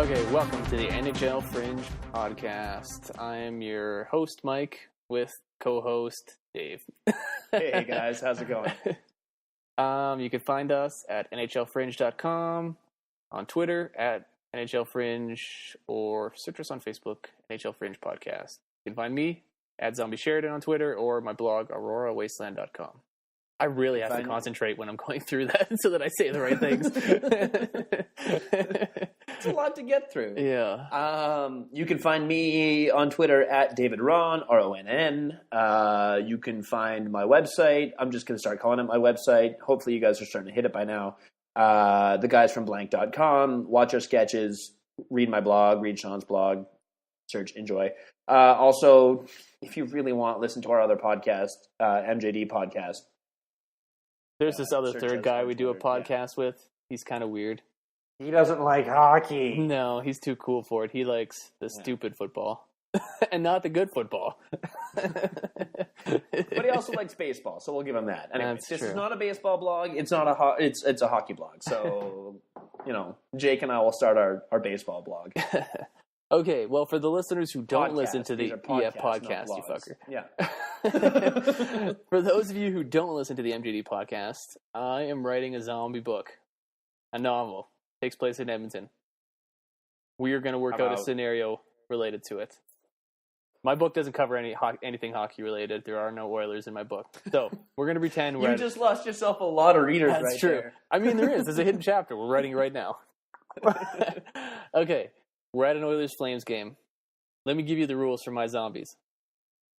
Okay, welcome to the NHL Fringe podcast. I am your host, Mike, with co-host, Dave. Hey guys, how's it going? You can find us at NHLFringe.com, on Twitter at NHL Fringe, or search us on Facebook, NHL Fringe Podcast. You can find me at Zombie Sheridan on Twitter, or my blog, AuroraWasteland.com. I really have to concentrate when I'm going through that so that I say the right things. It's a lot to get through. Yeah. You can find me on Twitter at David Ron, RONN. You can find my website. I'm just going to start calling it my website. Hopefully you guys are starting to hit it by now. Theguysfromblank.com. Watch our sketches. Read my blog. Read Sean's blog. Search, enjoy. Also, if you really want, listen to our other podcast, MJD podcast. There's this other third guy we do a podcast with. He's kind of weird. He doesn't like hockey. No, he's too cool for it. He likes the stupid football and not the good football. But he also likes baseball, so we'll give him that. Anyway, this true. is not a baseball blog. It's not it's a hockey blog. So, Jake and I will start our baseball blog. Okay, well, for the listeners who don't listen to the podcast, you fucker. Yeah. For those of you who don't listen to the MJD podcast, I am writing a zombie book, a novel. Takes place in Edmonton. We are going to work out a scenario related to it. My book doesn't cover anything hockey related. There are no Oilers in my book. So we're going to pretend we're... You just lost yourself a lot of readers right there. That's true. I mean, there is. There's a hidden chapter. We're writing it right now. Okay. We're at an Oilers-Flames game. Let me give you the rules for my zombies.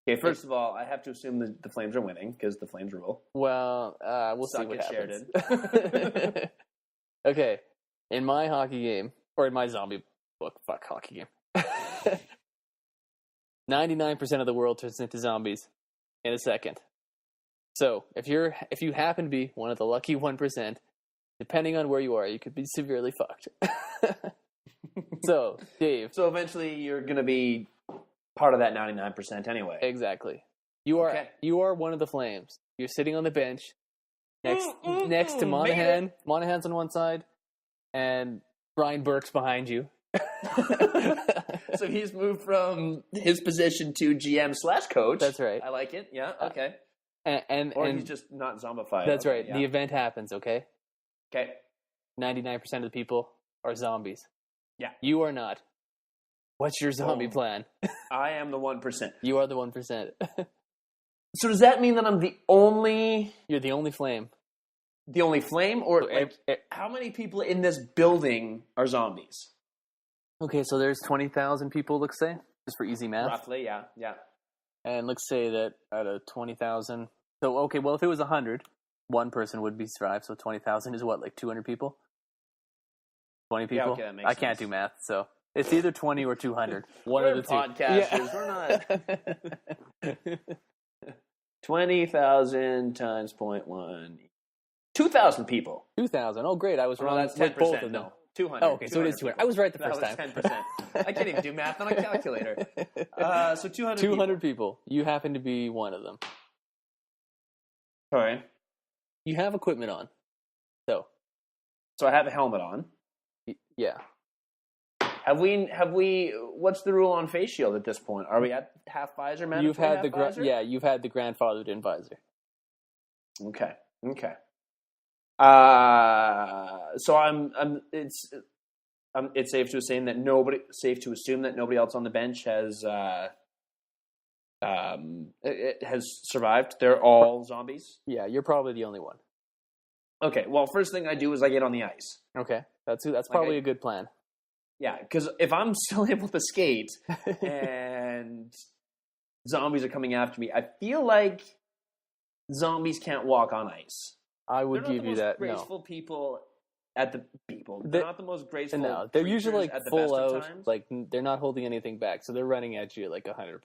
Okay, first of all, I have to assume that the Flames are winning, because the Flames rule. Well, we'll see what happens. Okay. In my hockey game, or in my zombie book, fuck hockey game, 99% of the world turns into zombies in a second. So, if you happen to be one of the lucky 1%, depending on where you are, you could be severely fucked. So, Dave. So eventually you're going to be part of that 99% anyway. Exactly. You are one of the Flames. You're sitting on the bench next to Monahan. Monahan's on one side, and Brian Burke's behind you. So he's moved from his position to GM/coach. That's right. I like it. Yeah, okay. And he's just not zombified. That's okay, right. Yeah. The event happens, okay? Okay. 99% of the people are zombies. Yeah. You are not. What's your zombie plan? I am the 1%. You are the 1%. So does that mean that I'm the only... You're the only Flame. The only Flame? Or how many people in this building are zombies? Okay, so there's 20,000 people, let's say, just for easy math. Roughly, yeah. And let's say that out of 20,000... So, okay, well, if it was 100, one person would be survived, so 20,000 is what, like 200 people? 20 people? Yeah, okay, that makes I can't do math, so it's either 20 or 200. We're of the podcasters. Yeah. We're not. 20,000 times 0.1. 2,000 people. 2,000. Oh, great. I was wrong. That's 10%. With both of them. No, 200. Oh, okay, so it is 200. I was right the first time. 10%. I can't even do math on a calculator. So 200 people. You happen to be one of them. All right. You have equipment on. So I have a helmet on. Yeah. Have we? What's the rule on face shield at this point? Are we at half visor, man? You've had you've had the grandfathered in visor. Okay. So it's safe to assume that nobody else on the bench has survived. They're all zombies. Yeah, you're probably the only one. Okay. Well, first thing I do is I get on the ice. Okay, that's probably a good plan. Yeah, because if I'm still able to skate and zombies are coming after me, I feel like zombies can't walk on ice. I would give you that. They're not the most graceful people at the people. They're not the most graceful. No, they're usually like full out. Times. Like they're not holding anything back, so they're running at you like 100%.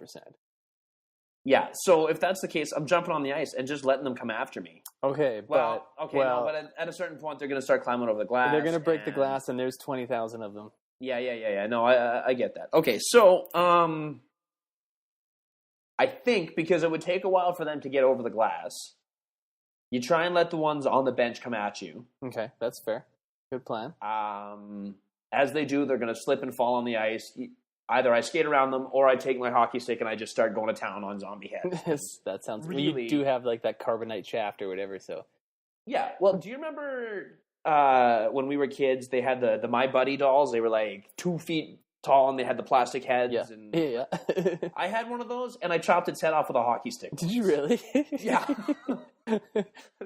Yeah, so if that's the case, I'm jumping on the ice and just letting them come after me. Okay, but at a certain point, they're going to start climbing over the glass. They're going to break the glass, and there's 20,000 of them. Yeah. No, I get that. Okay, so I think because it would take a while for them to get over the glass, you try and let the ones on the bench come at you. Okay, that's fair. Good plan. as they do, they're going to slip and fall on the ice. Either I skate around them or I take my hockey stick and I just start going to town on zombie heads. That sounds really. You do have like that carbonite shaft or whatever, so. Yeah. Well, do you remember when we were kids, they had the My Buddy dolls? They were like 2 feet tall and they had the plastic heads. Yeah. And Yeah. I had one of those and I chopped its head off with a hockey stick. Did you really? Yeah.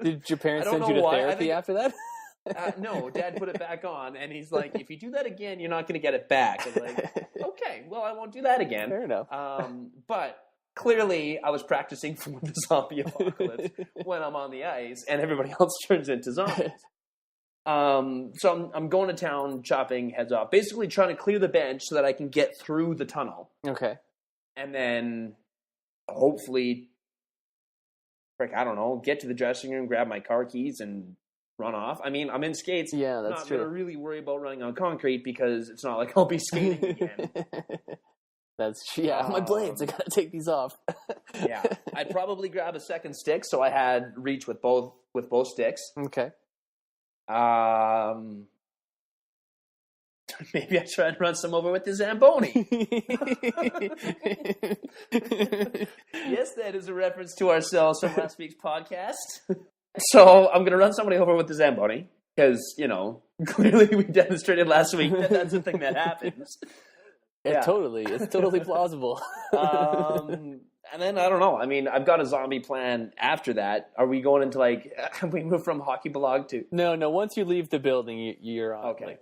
Did your parents send you to therapy after that? No, Dad put it back on, and he's like, if you do that again, you're not going to get it back. I'm like, okay, well, I won't do that again. Fair enough. But clearly, I was practicing for the zombie apocalypse when I'm on the ice, and everybody else turns into zombies. So I'm going to town, chopping heads off, basically trying to clear the bench so that I can get through the tunnel. Okay. And then, hopefully, I don't know, get to the dressing room, grab my car keys, and run off. I mean, I'm in skates. Yeah, that's not true. Not going to really worry about running on concrete because it's not like I'll be skating again. That's true. Yeah, my blades. I got to take these off. Yeah, I'd probably grab a second stick so I had reach with both sticks. Okay. Maybe I try and run some over with the Zamboni. Yes, that is a reference to ourselves from last week's podcast. So I'm going to run somebody over with the Zamboni because, clearly we demonstrated last week that that's a thing that happens. Yeah. It's totally plausible. And then, I don't know. I mean, I've got a zombie plan after that. Are we going into, have we moved from hockey blog to... No, once you leave the building, you're on. Okay.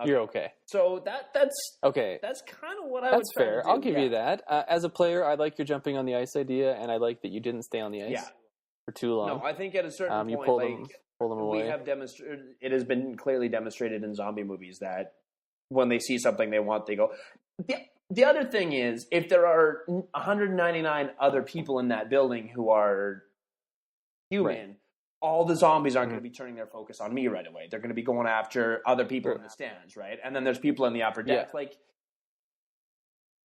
You're okay. So that's... Okay. That's kind of what I would try fair. to do. I'll give you that. As a player, I like your jumping on the ice idea, and I like that you didn't stay on the ice for too long. No, I think at a certain point, you pull them away. We have demonstrated... It has been clearly demonstrated in zombie movies that when they see something they want, they go... The other thing is, if there are 199 other people in that building who are human, all the zombies aren't going to be turning their focus on me right away. They're going to be going after other people in the stands, right? And then there's people in the upper deck. Yeah.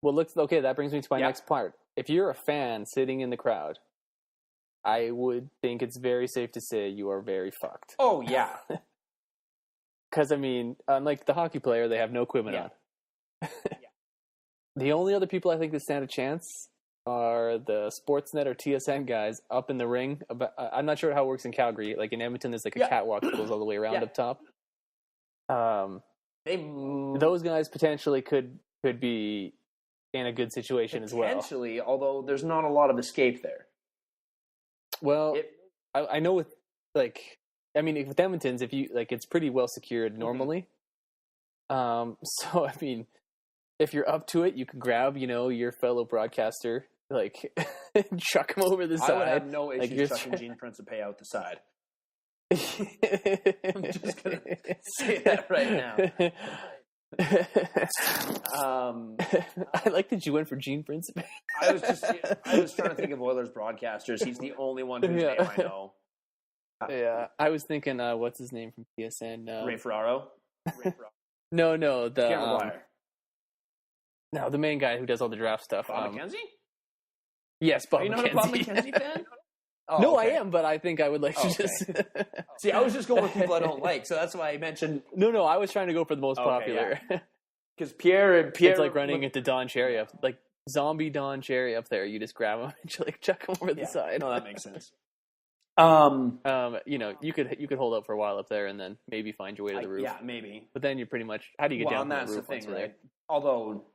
That brings me to my next part. If you're a fan sitting in the crowd, I would think it's very safe to say you are very fucked. Oh, yeah. Because, I mean, unlike the hockey player, they have no equipment on. The only other people I think that stand a chance are the Sportsnet or TSN guys up in the ring. I'm not sure how it works in Calgary. Like in Edmonton, there's like a catwalk that goes all the way around up top. Those guys potentially could be in a good situation as well. Potentially, although there's not a lot of escape there. Well, I know with with Edmonton's, if you it's pretty well secured normally. So I mean, if you're up to it, you can grab your fellow broadcaster, chuck him over the side. I would have no issues chucking Gene Principe out the side. I'm just gonna say that right now. I like that you went for Gene Principe. I was trying to think of Oilers broadcasters. He's the only one whose name I know. Yeah, I was thinking, what's his name from TSN? Ray Ferraro. No, the Cameron Maguire. No, the main guy who does all the draft stuff. Bob McKenzie? Yes, Bob McKenzie. Are you not a Bob McKenzie fan? Oh, no, okay. I am, but I think I would like to just... See, I was just going with people I don't like, so that's why I mentioned... No, I was trying to go for the most popular. Because Pierre... It's like running into Don Cherry up, like zombie Don Cherry up there. You just grab him and you chuck him over the side. No, that makes sense. You could hold up for a while up there and then maybe find your way to the roof. Yeah, maybe. But then you're pretty much... How do you get down and from the that's roof the thing, right? there? Although...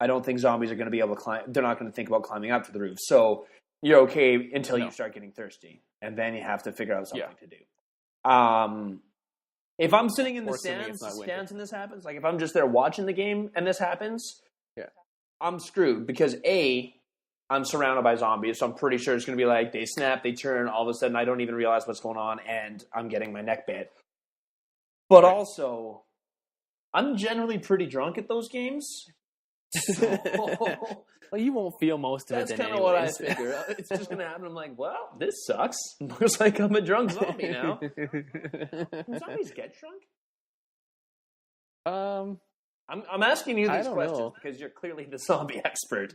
I don't think zombies are going to be able to climb. They're not going to think about climbing up to the roof. So you're okay until you start getting thirsty. And then you have to figure out something to do. If I'm sitting in the stands and this happens, if I'm just there watching the game and this happens, I'm screwed. Because A, I'm surrounded by zombies. So I'm pretty sure it's going to be they snap, they turn, all of a sudden I don't even realize what's going on and I'm getting my neck bit. But also, I'm generally pretty drunk at those games. So, well, you won't feel most of it. That's kind of what I figure. It's just going to happen. I'm like, well, this sucks. Looks like I'm a drunk zombie now. Do zombies get drunk? I'm asking you these questions because you're clearly the zombie expert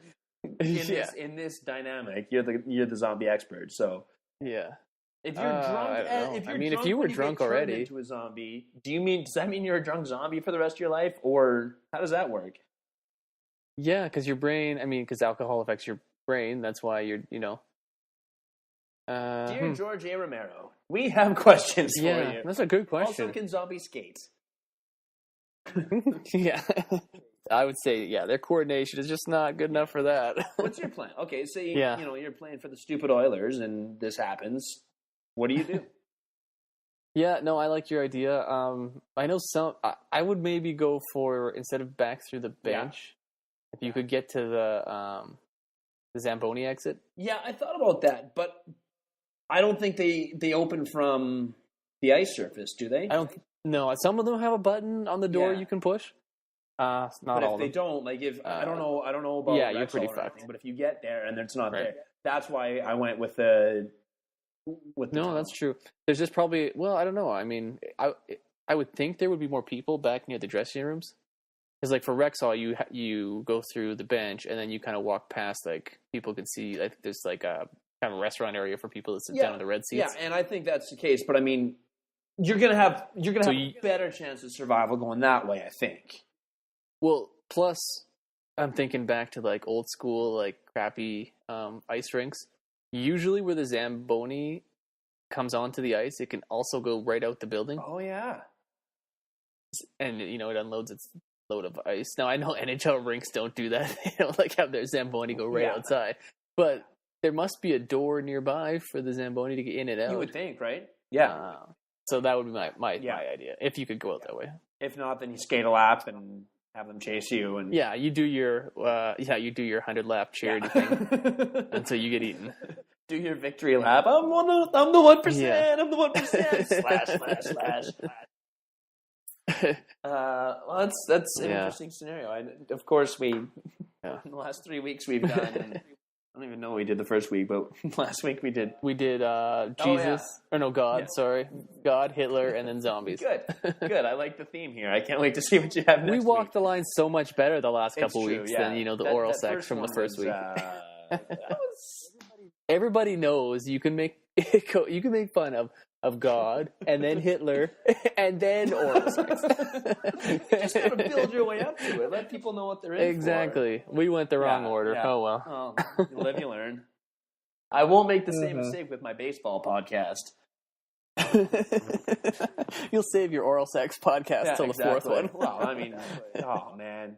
in this dynamic. You're the zombie expert. So yeah. If you're drunk, if you were drunk already into a zombie, does that mean you're a drunk zombie for the rest of your life, or how does that work? Yeah, because your brain. Because alcohol affects your brain. That's why you're. Dear George A. Romero, we have questions for you. That's a good question. Also, can zombies skate? Yeah. I would say, their coordination is just not good enough for that. What's your plan? Okay, say you're playing for the stupid Oilers, and this happens. What do you do? Yeah, no, I like your idea. I know I would maybe go for, instead of back through the bench, if you could get to the Zamboni exit. Yeah, I thought about that, but I don't think they open from the ice surface, do they? No, some of them have a button on the door you can push. Not but all if they don't, like I don't know about you're pretty fucked. But if you get there and it's not there, that's why I went with the. That's true. There's just probably I don't know. I would think there would be more people back near the dressing rooms, because like for Rexall, you go through the bench and then you kind of walk past, like people can see. Like there's like a kind of a restaurant area for people to sit down in the red seats. Yeah, and I think that's the case. But you're gonna have a better chance of survival going that way, I think. Well, plus I'm thinking back to like old school, like crappy ice rinks. Usually where the Zamboni comes onto the ice, it can also go right out the building. Oh, yeah. And, it unloads its load of ice. Now, I know NHL rinks don't do that. They don't like have their Zamboni go right outside. But there must be a door nearby for the Zamboni to get in and out. You would think, right? Yeah. So that would be my idea, if you could go out that way. If not, then you skate a lap and have them chase you. And you do your 100-lap charity thing until you get eaten. Do your victory lap. I'm the 1%. Yeah. I'm the 1%. slash. Well, that's an interesting scenario. Of course, in the last 3 weeks we've done. I don't even know what we did the first week, but last week we did. We did Jesus, or no, God. Sorry, God, Hitler, and then zombies. Good. I like the theme here. I can't wait to see what you have next week. We walked the line so much better the last couple weeks than the oral sex from the first week. Everybody knows you can make fun of God and then Hitler and then oral sex. You just gotta build your way up to it. Let people know what they're in Exactly. for. We went the wrong order. Yeah. Oh well. You live, you learn. I won't make the same mistake with my baseball podcast. You'll save your oral sex podcast till the fourth one. Well, oh man,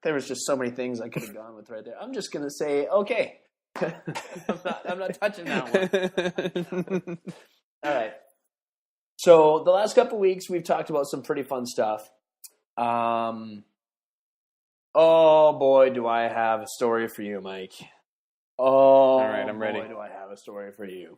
there was just so many things I could have gone with right there. I'm just gonna say okay. I'm not touching that one. All right. So the last couple of weeks we've talked about some pretty fun stuff. Oh boy, do I have a story for you, Mike. Oh, all right, I'm ready. Boy, do I have a story for you.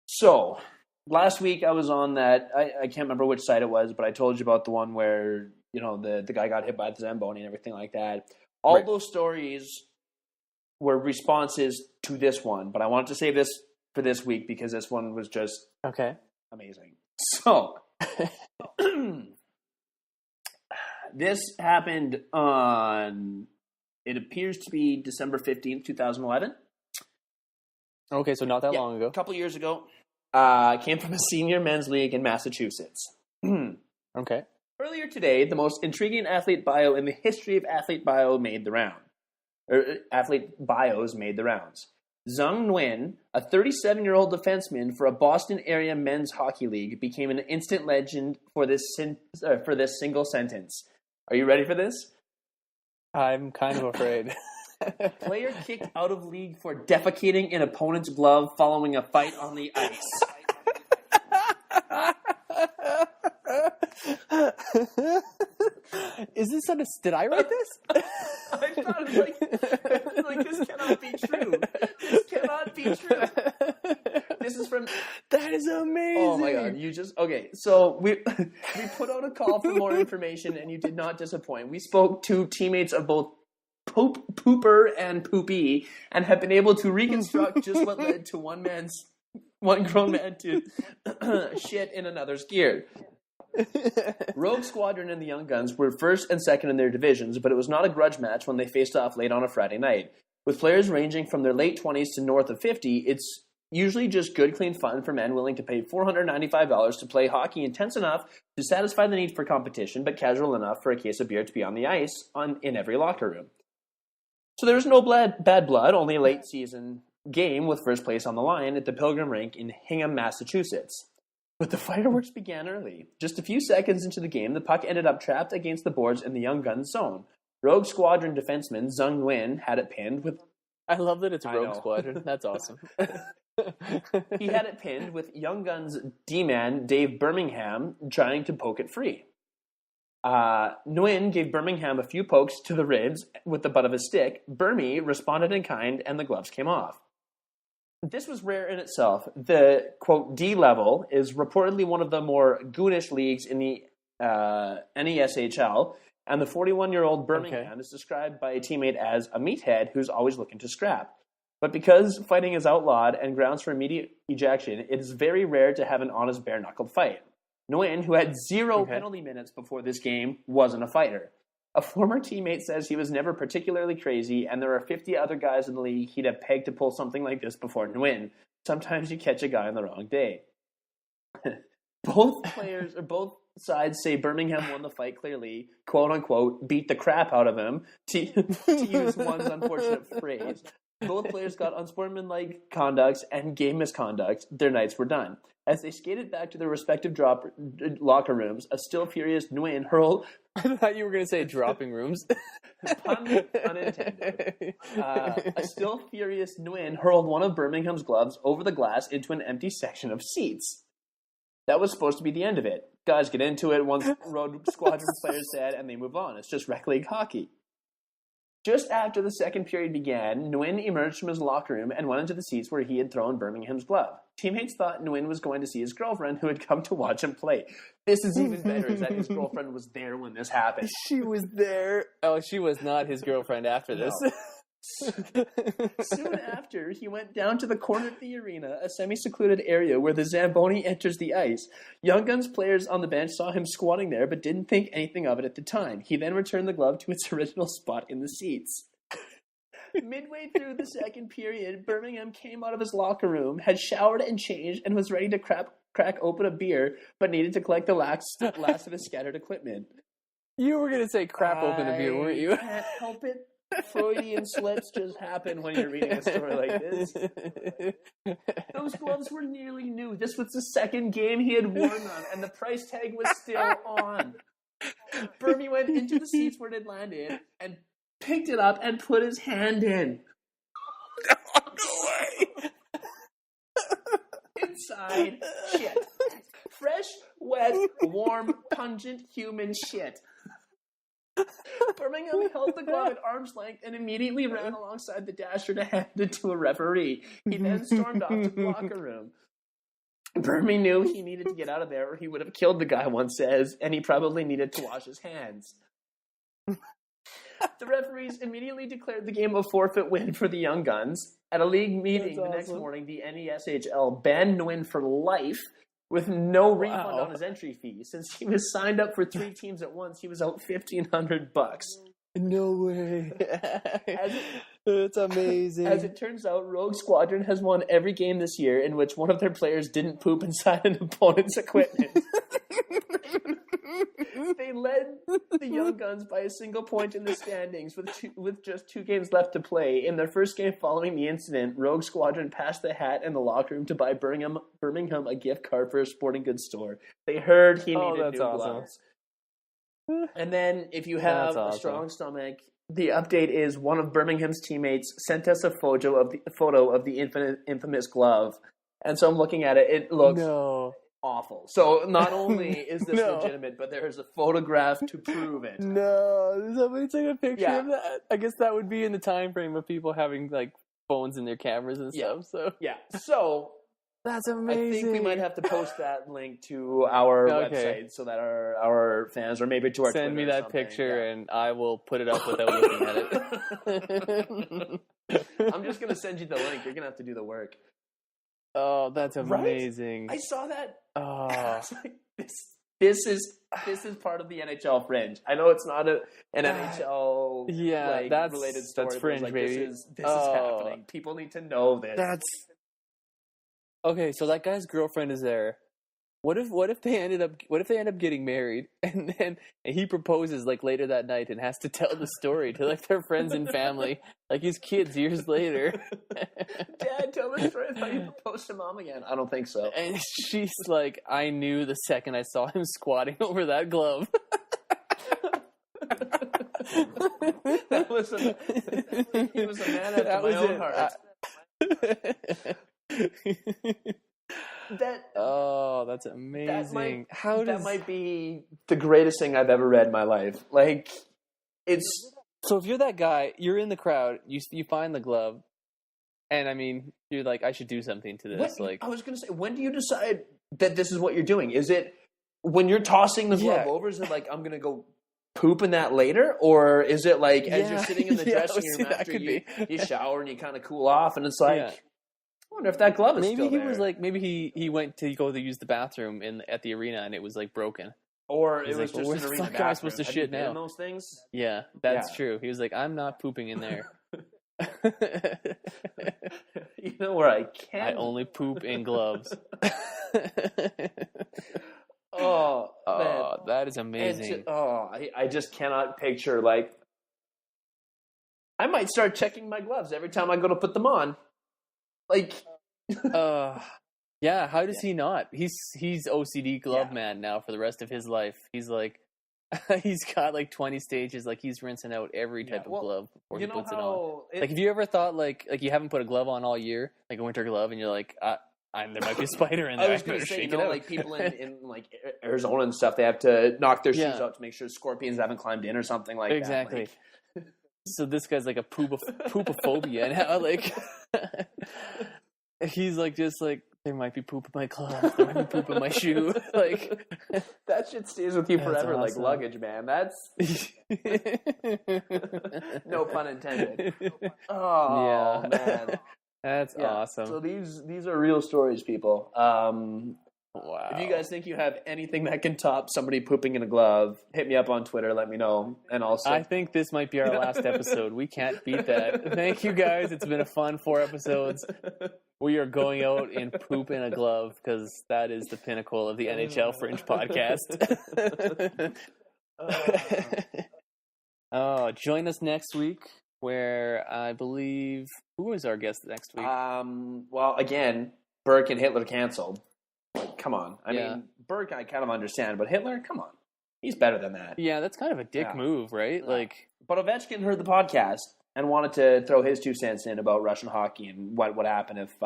So last week I was on that. I can't remember which site it was, but I told you about the one where the guy got hit by the Zamboni and everything like that. All those stories were responses to this one, but I wanted to save this for this week because this one was just amazing. So this happened on, it appears to be December 15th, 2011. Okay, so not that long ago. A couple years ago. Came from a senior men's league in Massachusetts. Okay. Earlier today, the most intriguing athlete bio in the history of athlete bios made the rounds. Zhang Nguyen, a 37-year-old defenseman for a Boston area men's hockey league, became an instant legend for this single sentence. Are you ready for this? I'm kind of afraid. Player kicked out of league for defecating an opponent's glove following a fight on the ice. Is this did I write this? I thought it was like this cannot be true. This cannot be true. This is from. That is amazing. Oh my god! Okay. So we put out a call for more information, and you did not disappoint. We spoke to teammates of both Pooper and Poopy, and have been able to reconstruct just what led to one grown man to shit in another's gear. Rogue Squadron and the Young Guns were first and second in their divisions, but it was not a grudge match when they faced off late on a Friday night. With players ranging from their late 20s to north of 50, it's Usually just good, clean fun for men willing to pay $495 to play hockey intense enough to satisfy the need for competition, but casual enough for a case of beer to be on the ice in every locker room. So there was no bad blood, only a late season game with first place on the line at the Pilgrim Rink in Hingham, Massachusetts. But the fireworks began early. Just a few seconds into the game, the puck ended up trapped against the boards in the Young Guns zone. Rogue Squadron defenseman Zung Nguyen had it pinned with... I love that it's Rogue Squadron. That's awesome. He had it pinned with Young Guns D-man Dave Birmingham trying to poke it free. Nguyen gave Birmingham a few pokes to the ribs with the butt of his stick. Burmy responded in kind, and the gloves came off. This was rare in itself. The, quote, D level is reportedly one of the more goonish leagues in the NESHL, and the 41-year-old Birmingham is described by a teammate as a meathead who's always looking to scrap. But because fighting is outlawed and grounds for immediate ejection, it is very rare to have an honest bare-knuckled fight. Nguyen, who had zero penalty minutes before this game, wasn't a fighter. A former teammate says he was never particularly crazy, and there are 50 other guys in the league he'd have pegged to pull something like this before Nguyen. Sometimes you catch a guy on the wrong day. Both sides say Birmingham won the fight clearly, quote-unquote, beat the crap out of him, to use one's unfortunate phrase. Both players got unsportsmanlike conducts and game misconduct. Their nights were done. As they skated back to their respective locker rooms, a still furious Nguyen hurled... I thought you were going to say dropping rooms. Pun unintended. A still furious Nguyen hurled one of Birmingham's gloves over the glass into an empty section of seats. That was supposed to be the end of it. Guys get into it, one Road Squadron player said, and they move on. It's just rec league hockey. Just after the second period began, Nguyen emerged from his locker room and went into the seats where he had thrown Birmingham's glove. Teammates thought Nguyen was going to see his girlfriend who had come to watch him play. This is even better, is that his girlfriend was there when this happened. She was there. Oh, she was not his girlfriend after this. No. Soon after, he went down to the corner of the arena, a semi-secluded area where the Zamboni enters the ice. Young Guns players on the bench saw him squatting there, but didn't think anything of it at the time. He then returned the glove to its original spot in the seats. Midway through the second period, Birmingham came out of his locker room, had showered and changed, and was ready to crack open a beer, but needed to collect the last of his scattered equipment. You were going to say crap open a beer, weren't you? I can't help it. Freudian slips just happen when you're reading a story like this. Those gloves were nearly new. This was the second game he had worn them, and the price tag was still on. Burmy went into the seats where it had landed and picked it up and put his hand in. No way! Inside, shit. Fresh, wet, warm, pungent human shit. Birmingham held the glove at arm's length and immediately ran alongside the dasher to hand it to a referee. He then stormed off to the locker room. Burmy knew he needed to get out of there or he would have killed the guy, one says, and he probably needed to wash his hands. The referees immediately declared the game a forfeit win for the Young Guns. At a league meeting the next morning, the NESHL banned Nguyen for life with no refund on his entry fee. Since he was signed up for 3 teams at once, he was out $1,500. No way. That's amazing. As it turns out, Rogue Squadron has won every game this year in which one of their players didn't poop inside an opponent's equipment. They led the Young Guns by a single point in the standings with just 2 games left to play. In their first game following the incident, Rogue Squadron passed the hat in the locker room to buy Birmingham a gift card for a sporting goods store. They heard he needed new gloves. And then, if you have a strong stomach, the update is one of Birmingham's teammates sent us a photo of the infamous glove. And so I'm looking at it. It looks awful. So not only is this legitimate, but there's a photograph to prove it. No, somebody took a picture of that. I guess that would be in the time frame of people having like phones in their cameras and stuff. So that's amazing. I think we might have to post that link to our website so that our fans, or maybe to our Send Twitter me that picture and I will put it up without looking at it. I'm just going to send you the link. You're going to have to do the work. Oh, that's amazing. Right? I saw that. Oh. I was like, this is part of the NHL Fringe. I know it's not an NHL related story. That's Fringe, like, baby. This is happening. People need to know this. okay, so that guy's girlfriend is there. What if they end up getting married and then he proposes like later that night and has to tell the story to like their friends and family, like his kids years later. Dad, tell me the story of how you proposed to Mom again. I don't think so. And she's like, I knew the second I saw him squatting over that glove. He was a man after my own heart. That's amazing. That might be the greatest thing I've ever read in my life. Like, it's so if you're that guy, you're in the crowd, you find the glove, and I mean, you're like, I should do something to this. Like, I was gonna say, when do you decide that this is what you're doing? Is it when you're tossing the glove over? Is it like, I'm gonna go poop in that later, or is it like as you're sitting in the dressing room after you shower and you kind of cool off, and it's like, I wonder if that glove is still there. Maybe he went to go to use the bathroom at the arena and it was like broken. Or it was like, just an arena bathroom. Am I supposed to shit now? Those things? Yeah, that's true. He was like, I'm not pooping in there. You know where I can? I only poop in gloves. Oh, man. That is amazing. I just cannot picture, like, I might start checking my gloves every time I go to put them on. Like, yeah, how does he not? He's OCD glove man now for the rest of his life. He's like, he's got like 20 stages, like he's rinsing out every type of glove before he puts it on. Like, have you ever thought like you haven't put a glove on all year, like a winter glove, and you're like, there might be a spider in there. I was going to say, like people in like Arizona and stuff, they have to knock their shoes out to make sure scorpions haven't climbed in or something like that. Exactly. Like, so this guy's like a poopophobia, and how like he's like just like, there might be poop in my glove, there might be poop in my shoe. Like, that shit stays with you forever, awesome. Like luggage, man. That's no pun intended. Oh man, that's awesome. So these are real stories, people. Wow. If you guys think you have anything that can top somebody pooping in a glove, hit me up on Twitter. Let me know. And also, I think this might be our last episode. We can't beat that. Thank you guys. It's been a fun 4 episodes. We are going out in poop in a glove because that is the pinnacle of the NHL Fringe podcast. Join us next week, where I believe, who is our guest next week? Well, again, Burke and Hitler canceled. Come on. I mean, Burke I kind of understand, but Hitler, come on. He's better than that. Yeah, that's kind of a dick move, right? Yeah. Like, but Ovechkin heard the podcast and wanted to throw his 2 cents in about Russian hockey and what would happen if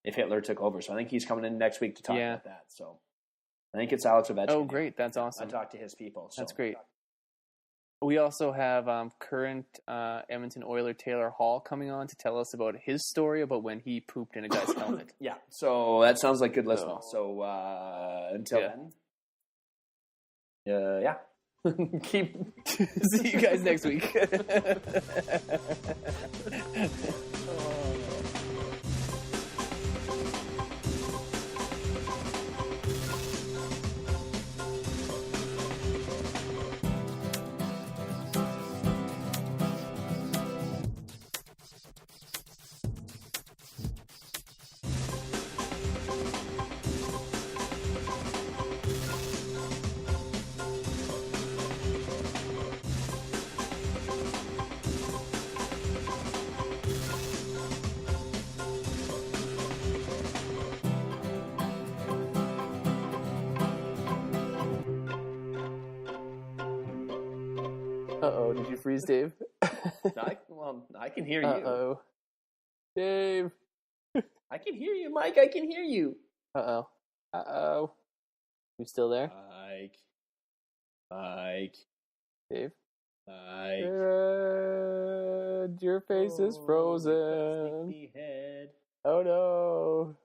Hitler took over. So I think he's coming in next week to talk about that. So I think it's Alex Ovechkin. Oh, great. That's awesome. I talked to his people. So. That's great. We also have current Edmonton Oiler Taylor Hall coming on to tell us about his story about when he pooped in a guy's helmet. Yeah, so that sounds like good listening. So until then, keep. See you guys next week. Uh-oh, did you freeze, Dave? I can hear you. Uh-oh. Dave. I can hear you, Mike. I can hear you. Uh-oh. Uh-oh. You still there? Mike. Dave? Mike. Your face is frozen. Head. Oh, no.